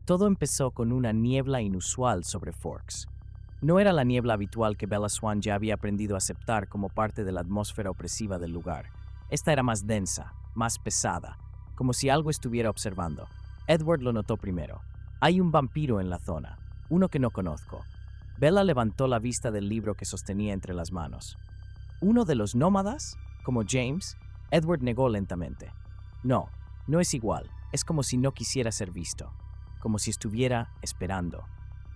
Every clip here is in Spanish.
Todo empezó con una niebla inusual sobre Forks. No era la niebla habitual que Bella Swan ya había aprendido a aceptar como parte de la atmósfera opresiva del lugar. Esta era más densa, más pesada, como si algo estuviera observando. Edward lo notó primero. Hay un vampiro en la zona, uno que no conozco. Bella levantó la vista del libro que sostenía entre las manos. ¿Uno de los nómadas? ¿Como James? Edward negó lentamente. No, no es igual. Es como si no quisiera ser visto. Como si estuviera esperando.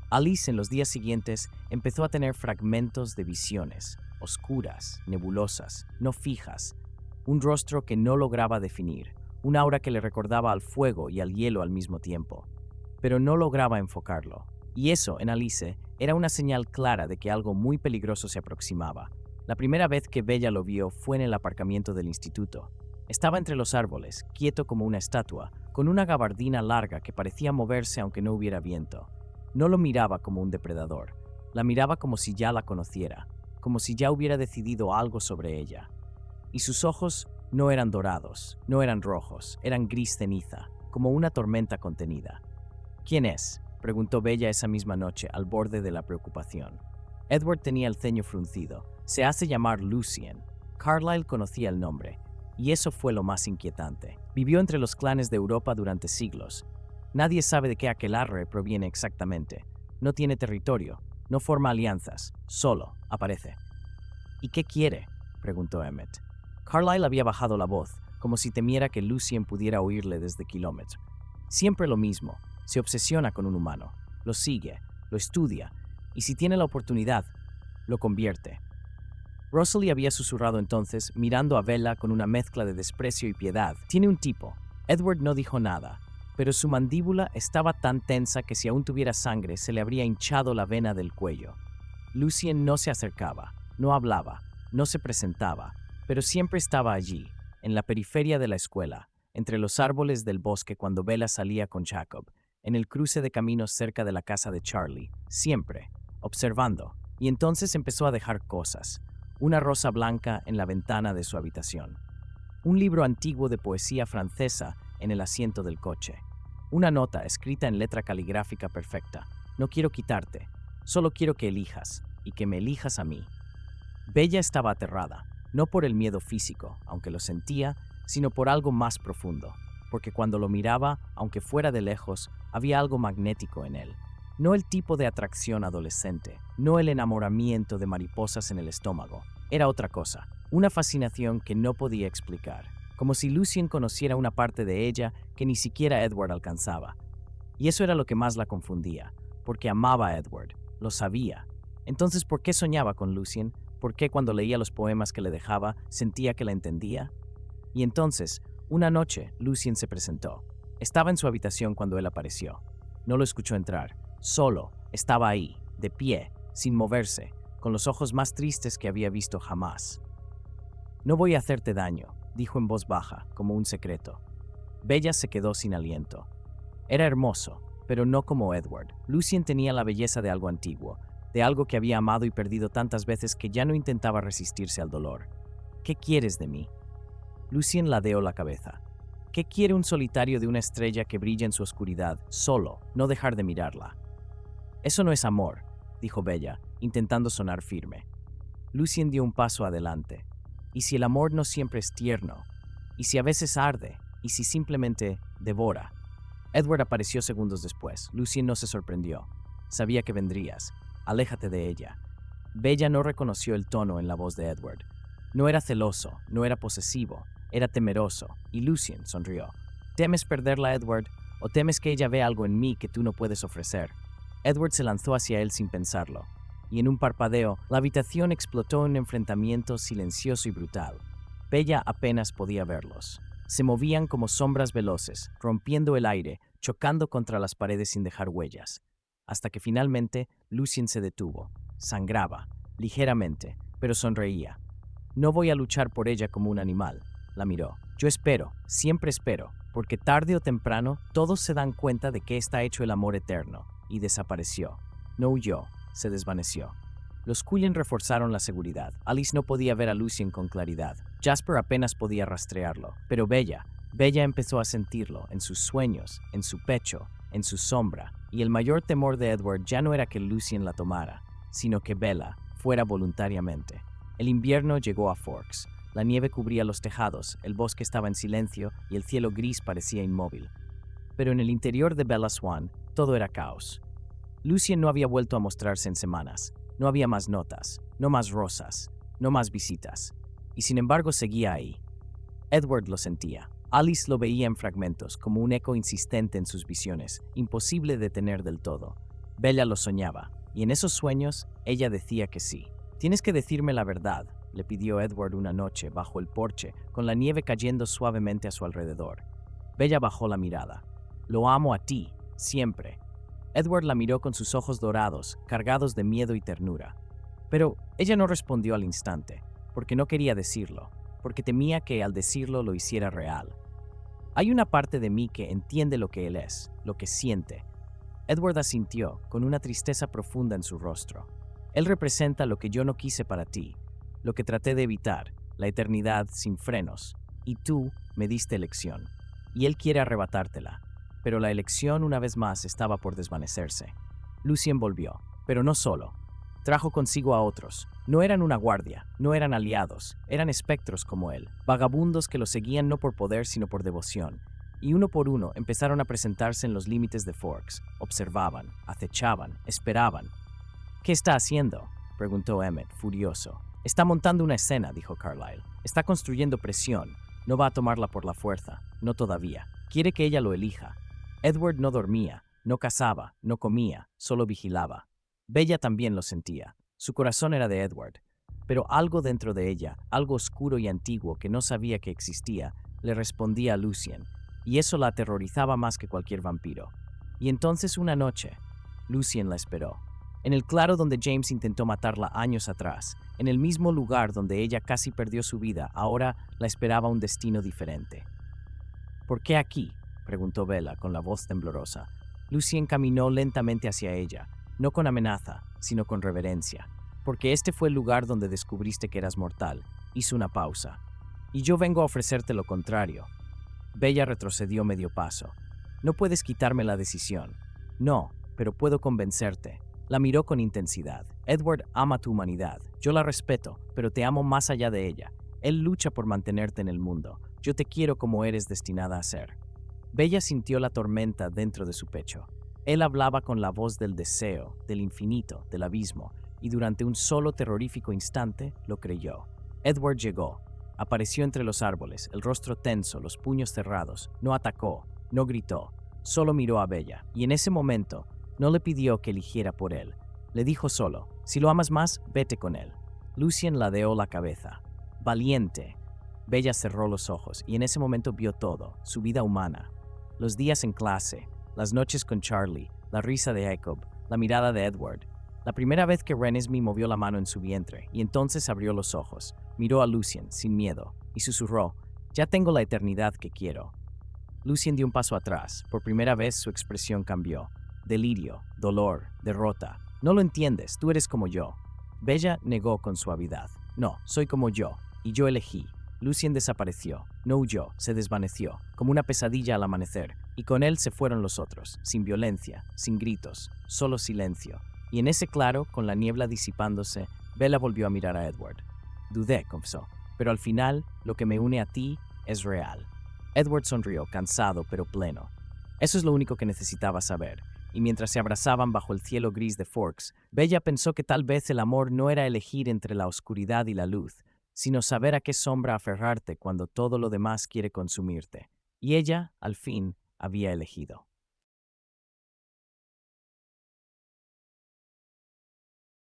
Alice en los días siguientes empezó a tener fragmentos de visiones, oscuras, nebulosas, no fijas, un rostro que no lograba definir, un aura que le recordaba al fuego y al hielo al mismo tiempo, pero no lograba enfocarlo. Y eso, en Alice, era una señal clara de que algo muy peligroso se aproximaba. La primera vez que Bella lo vio fue en el aparcamiento del instituto. Estaba entre los árboles, quieto como una estatua, con una gabardina larga que parecía moverse aunque no hubiera viento. No lo miraba como un depredador, la miraba como si ya la conociera, como si ya hubiera decidido algo sobre ella. Y sus ojos no eran dorados, no eran rojos, eran gris ceniza, como una tormenta contenida. ¿Quién es?, preguntó Bella esa misma noche, al borde de la preocupación. Edward tenía el ceño fruncido. Se hace llamar Lucien. Carlyle conocía el nombre. Y eso fue lo más inquietante. Vivió entre los clanes de Europa durante siglos. Nadie sabe de qué aquelarre proviene exactamente. No tiene territorio, no forma alianzas, solo aparece. ¿Y qué quiere?, preguntó Emmett. Carlyle había bajado la voz, como si temiera que Lucien pudiera oírle desde kilómetros. Siempre lo mismo, se obsesiona con un humano, lo sigue, lo estudia, y si tiene la oportunidad, lo convierte. Rosalie había susurrado entonces, mirando a Bella con una mezcla de desprecio y piedad. Tiene un tipo. Edward no dijo nada, pero su mandíbula estaba tan tensa que si aún tuviera sangre se le habría hinchado la vena del cuello. Lucien no se acercaba, no hablaba, no se presentaba, pero siempre estaba allí, en la periferia de la escuela, entre los árboles del bosque cuando Bella salía con Jacob, en el cruce de caminos cerca de la casa de Charlie, siempre, observando, y entonces empezó a dejar cosas. Una rosa blanca en la ventana de su habitación. Un libro antiguo de poesía francesa en el asiento del coche. Una nota escrita en letra caligráfica perfecta. No quiero quitarte, solo quiero que elijas, y que me elijas a mí. Bella estaba aterrada, no por el miedo físico, aunque lo sentía, sino por algo más profundo, porque cuando lo miraba, aunque fuera de lejos, había algo magnético en él. No el tipo de atracción adolescente, no el enamoramiento de mariposas en el estómago. Era otra cosa, una fascinación que no podía explicar, como si Lucien conociera una parte de ella que ni siquiera Edward alcanzaba. Y eso era lo que más la confundía, porque amaba a Edward, lo sabía. Entonces, ¿por qué soñaba con Lucien? ¿Por qué cuando leía los poemas que le dejaba sentía que la entendía? Y entonces, una noche, Lucien se presentó. Estaba en su habitación cuando él apareció. No lo escuchó entrar. Solo, estaba ahí, de pie, sin moverse, con los ojos más tristes que había visto jamás. No voy a hacerte daño, dijo en voz baja, como un secreto. Bella se quedó sin aliento. Era hermoso, pero no como Edward. Lucien tenía la belleza de algo antiguo, de algo que había amado y perdido tantas veces que ya no intentaba resistirse al dolor. ¿Qué quieres de mí? Lucien ladeó la cabeza. ¿Qué quiere un solitario de una estrella que brilla en su oscuridad, solo, no dejar de mirarla? Eso no es amor, dijo Bella, intentando sonar firme. Lucien dio un paso adelante. ¿Y si el amor no siempre es tierno? ¿Y si a veces arde? ¿Y si simplemente devora? Edward apareció segundos después. Lucien no se sorprendió. Sabía que vendrías. Aléjate de ella. Bella no reconoció el tono en la voz de Edward. No era celoso, no era posesivo, era temeroso, y Lucien sonrió. ¿Temes perderla, Edward? ¿O temes que ella vea algo en mí que tú no puedes ofrecer? Edward se lanzó hacia él sin pensarlo, y en un parpadeo, la habitación explotó en un enfrentamiento silencioso y brutal. Bella apenas podía verlos. Se movían como sombras veloces, rompiendo el aire, chocando contra las paredes sin dejar huellas. Hasta que finalmente, Lucien se detuvo. Sangraba, ligeramente, pero sonreía. No voy a luchar por ella como un animal, la miró. Yo espero, siempre espero, porque tarde o temprano todos se dan cuenta de que está hecho el amor eterno. Y desapareció. No huyó, se desvaneció. Los Cullen reforzaron la seguridad. Alice no podía ver a Lucien con claridad. Jasper apenas podía rastrearlo. Pero Bella empezó a sentirlo, en sus sueños, en su pecho, en su sombra, y el mayor temor de Edward ya no era que Lucien la tomara, sino que Bella fuera voluntariamente. El invierno llegó a Forks. La nieve cubría los tejados, el bosque estaba en silencio y el cielo gris parecía inmóvil. Pero en el interior de Bella Swan, todo era caos. Lucien no había vuelto a mostrarse en semanas. No había más notas, no más rosas, no más visitas. Y sin embargo seguía ahí. Edward lo sentía. Alice lo veía en fragmentos, como un eco insistente en sus visiones, imposible de detener del todo. Bella lo soñaba, y en esos sueños ella decía que sí. «Tienes que decirme la verdad», le pidió Edward una noche bajo el porche, con la nieve cayendo suavemente a su alrededor. Bella bajó la mirada. «Lo amo a ti, siempre». Edward la miró con sus ojos dorados, cargados de miedo y ternura. Pero ella no respondió al instante, porque no quería decirlo, porque temía que al decirlo lo hiciera real. «Hay una parte de mí que entiende lo que él es, lo que siente». Edward asintió, con una tristeza profunda en su rostro. «Él representa lo que yo no quise para ti, lo que traté de evitar, la eternidad sin frenos, y tú me diste elección. Y él quiere arrebatártela». Pero la elección una vez más estaba por desvanecerse. Lucien volvió, pero no solo. Trajo consigo a otros. No eran una guardia, no eran aliados, eran espectros como él, vagabundos que lo seguían no por poder sino por devoción. Y uno por uno empezaron a presentarse en los límites de Forks. Observaban, acechaban, esperaban. «¿Qué está haciendo?», preguntó Emmett, furioso. «Está montando una escena», dijo Carlyle. «Está construyendo presión. No va a tomarla por la fuerza, no todavía. Quiere que ella lo elija». Edward no dormía, no cazaba, no comía, solo vigilaba. Bella también lo sentía. Su corazón era de Edward. Pero algo dentro de ella, algo oscuro y antiguo que no sabía que existía, le respondía a Lucien, y eso la aterrorizaba más que cualquier vampiro. Y entonces una noche, Lucien la esperó. En el claro donde James intentó matarla años atrás, en el mismo lugar donde ella casi perdió su vida, ahora la esperaba un destino diferente. «¿Por qué aquí?», preguntó Bella con la voz temblorosa. Lucien caminó lentamente hacia ella, no con amenaza, sino con reverencia. «Porque este fue el lugar donde descubriste que eras mortal», hizo una pausa. «Y yo vengo a ofrecerte lo contrario». Bella retrocedió medio paso. «No puedes quitarme la decisión». «No, pero puedo convencerte». La miró con intensidad. «Edward ama tu humanidad. Yo la respeto, pero te amo más allá de ella. Él lucha por mantenerte en el mundo. Yo te quiero como eres destinada a ser». Bella sintió la tormenta dentro de su pecho. Él hablaba con la voz del deseo, del infinito, del abismo, y durante un solo terrorífico instante lo creyó. Edward llegó. Apareció entre los árboles, el rostro tenso, los puños cerrados. No atacó, no gritó, solo miró a Bella, y en ese momento no le pidió que eligiera por él. Le dijo solo: «Si lo amas más, vete con él». Lucien ladeó la cabeza. «Valiente». Bella cerró los ojos, y en ese momento vio todo, su vida humana. Los días en clase, las noches con Charlie, la risa de Jacob, la mirada de Edward. La primera vez que Renesmee movió la mano en su vientre, y entonces abrió los ojos, miró a Lucien sin miedo, y susurró: «Ya tengo la eternidad que quiero». Lucien dio un paso atrás. Por primera vez su expresión cambió. Delirio, dolor, derrota. «No lo entiendes, tú eres como yo». Bella negó con suavidad. «No, soy como yo, y yo elegí». Lucien desapareció, no huyó, se desvaneció, como una pesadilla al amanecer, y con él se fueron los otros, sin violencia, sin gritos, solo silencio. Y en ese claro, con la niebla disipándose, Bella volvió a mirar a Edward. «Dudé», confesó, «pero al final, lo que me une a ti es real». Edward sonrió, cansado pero pleno. Eso es lo único que necesitaba saber. Y mientras se abrazaban bajo el cielo gris de Forks, Bella pensó que tal vez el amor no era elegir entre la oscuridad y la luz, sino saber a qué sombra aferrarte cuando todo lo demás quiere consumirte. Y ella, al fin, había elegido.